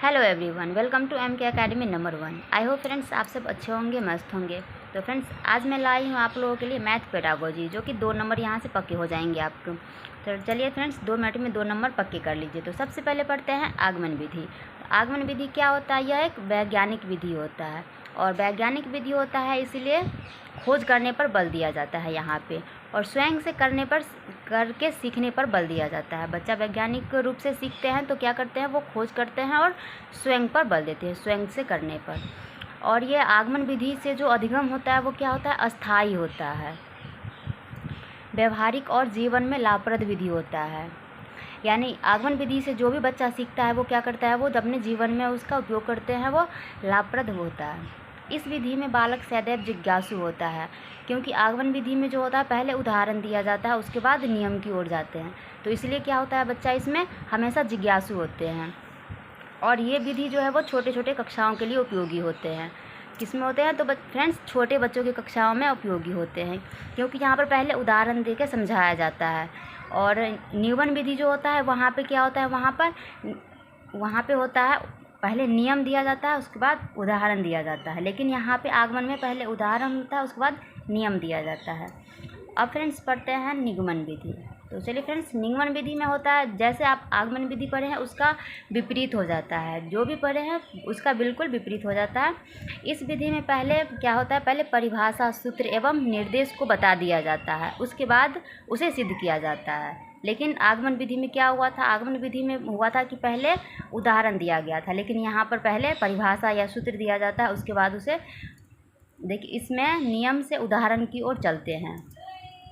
Hello everyone, welcome to M K academy number 1। I hope friends आप सब अच्छे होंगे, मस्त होंगे। तो फ्रेंड्स आज मैं लाई हूँ आप लोगों के लिए मैथ पेडागोजी, जो कि 2 नंबर यहाँ से पक्के हो जाएंगे आपको। तो चलिए फ्रेंड्स 2 मिनट में 2 नंबर पक्के कर लीजिए। तो सबसे पहले पढ़ते हैं आगमन विधि। आगमन विधि क्या होता है? यह एक वैज्ञानिक विधि होता है, और वैज्ञानिक विधि होता है इसीलिए खोज करने पर बल दिया जाता है यहाँ पे, और स्वयं से करके सीखने पर बल दिया जाता है। बच्चा वैज्ञानिक रूप से सीखते हैं तो क्या करते हैं, वो खोज करते हैं और स्वयं पर बल देते हैं, स्वयं से करने पर। और ये आगमन विधि से जो अधिगम होता है वो क्या होता है? अस्थायी होता है, व्यवहारिक और जीवन में लाभप्रद विधि होता है। यानी आगमन विधि से जो भी बच्चा सीखता है वो क्या करता है, वो अपने जीवन में उसका उपयोग करते हैं, वो लाभप्रद होता है। इस विधि में बालक सदैव जिज्ञासु होता है, क्योंकि आगमन विधि में जो होता है पहले उदाहरण दिया जाता है, उसके बाद नियम की ओर जाते हैं। तो इसलिए क्या होता है, बच्चा इसमें हमेशा जिज्ञासु होते हैं। और ये विधि जो है वो छोटे छोटे कक्षाओं के लिए उपयोगी होते हैं। किस में होते हैं? तो फ्रेंड्स छोटे बच्चों की कक्षाओं में उपयोगी होते हैं, क्योंकि यहाँ पर पहले उदाहरण देकर समझाया जाता है। और नियमन विधि जो होता है वहाँ पे क्या होता है, वहाँ पे होता है पहले नियम दिया जाता है, उसके बाद उदाहरण दिया जाता है। लेकिन यहाँ पे आगमन में पहले उदाहरण होता है, उसके बाद नियम दिया जाता है। अब फ्रेंड्स पढ़ते हैं निगमन विधि। तो चलिए फ्रेंड्स, निगमन विधि में होता है जैसे आप आगमन विधि पढ़े हैं उसका विपरीत हो जाता है, जो भी पढ़े हैं उसका बिल्कुल विपरीत हो जाता है। इस विधि में पहले क्या होता है, पहले परिभाषा, सूत्र एवं निर्देश को बता दिया जाता है, उसके बाद उसे सिद्ध किया जाता है। लेकिन आगमन विधि में क्या हुआ था, आगमन विधि में हुआ था कि पहले उदाहरण दिया गया था, लेकिन यहाँ पर पहले परिभाषा या सूत्र दिया जाता है, उसके बाद उसे देखिए इसमें नियम से उदाहरण की ओर चलते हैं।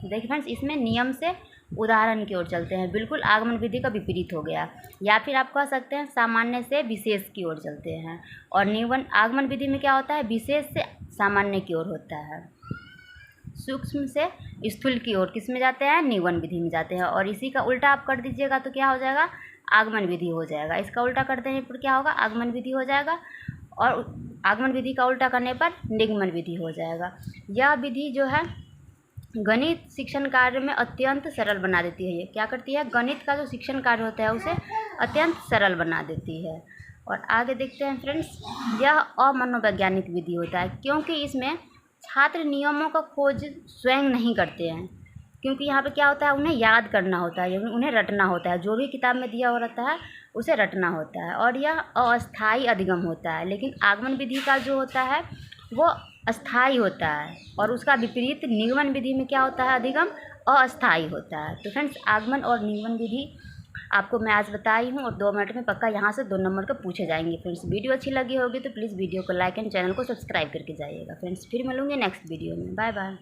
देखिए फ्रेंड्स, इसमें नियम से उदाहरण की ओर चलते हैं, बिल्कुल आगमन विधि का विपरीत हो गया। या फिर आप कह सकते हैं सामान्य से विशेष की ओर चलते हैं। और निगमन आगमन विधि में क्या होता है, विशेष से सामान्य की ओर होता है, सूक्ष्म से स्थूल की ओर किस में जाते हैं, निगमन विधि में जाते हैं। और इसी का उल्टा आप कर दीजिएगा तो क्या हो जाएगा, आगमन विधि हो जाएगा। इसका उल्टा कर देने पर क्या होगा, आगमन विधि हो जाएगा, और आगमन विधि का उल्टा करने पर निगमन विधि हो जाएगा। यह विधि जो है गणित शिक्षण कार्य में अत्यंत सरल बना देती है। ये क्या करती है, गणित का जो शिक्षण कार्य होता है उसे अत्यंत सरल बना देती है। और आगे देखते हैं फ्रेंड्स, यह अमनोवैज्ञानिक विधि होता है, क्योंकि इसमें छात्र नियमों का खोज स्वयं नहीं करते हैं, क्योंकि यहाँ पे क्या होता है, उन्हें याद करना होता है, उन्हें रटना होता है, जो भी किताब में दिया हुआ रहता है उसे रटना होता है। और यह अस्थायी अधिगम होता है। लेकिन आगमन विधि का जो होता है वो अस्थायी होता है, और उसका विपरीत निगमन विधि में क्या होता है, अधिगम अस्थायी होता है। तो फ्रेंड्स आगमन और निगमन विधि आपको मैं आज बताई हूँ, और 2 मिनट में पक्का यहाँ से 2 नंबर के पूछे जाएंगे। फ्रेंड्स वीडियो अच्छी लगी होगी तो प्लीज़ वीडियो को लाइक एंड चैनल को सब्सक्राइब करके जाइएगा। फ्रेंड्स फिर मिलूंगे नेक्स्ट वीडियो में। Bye bye.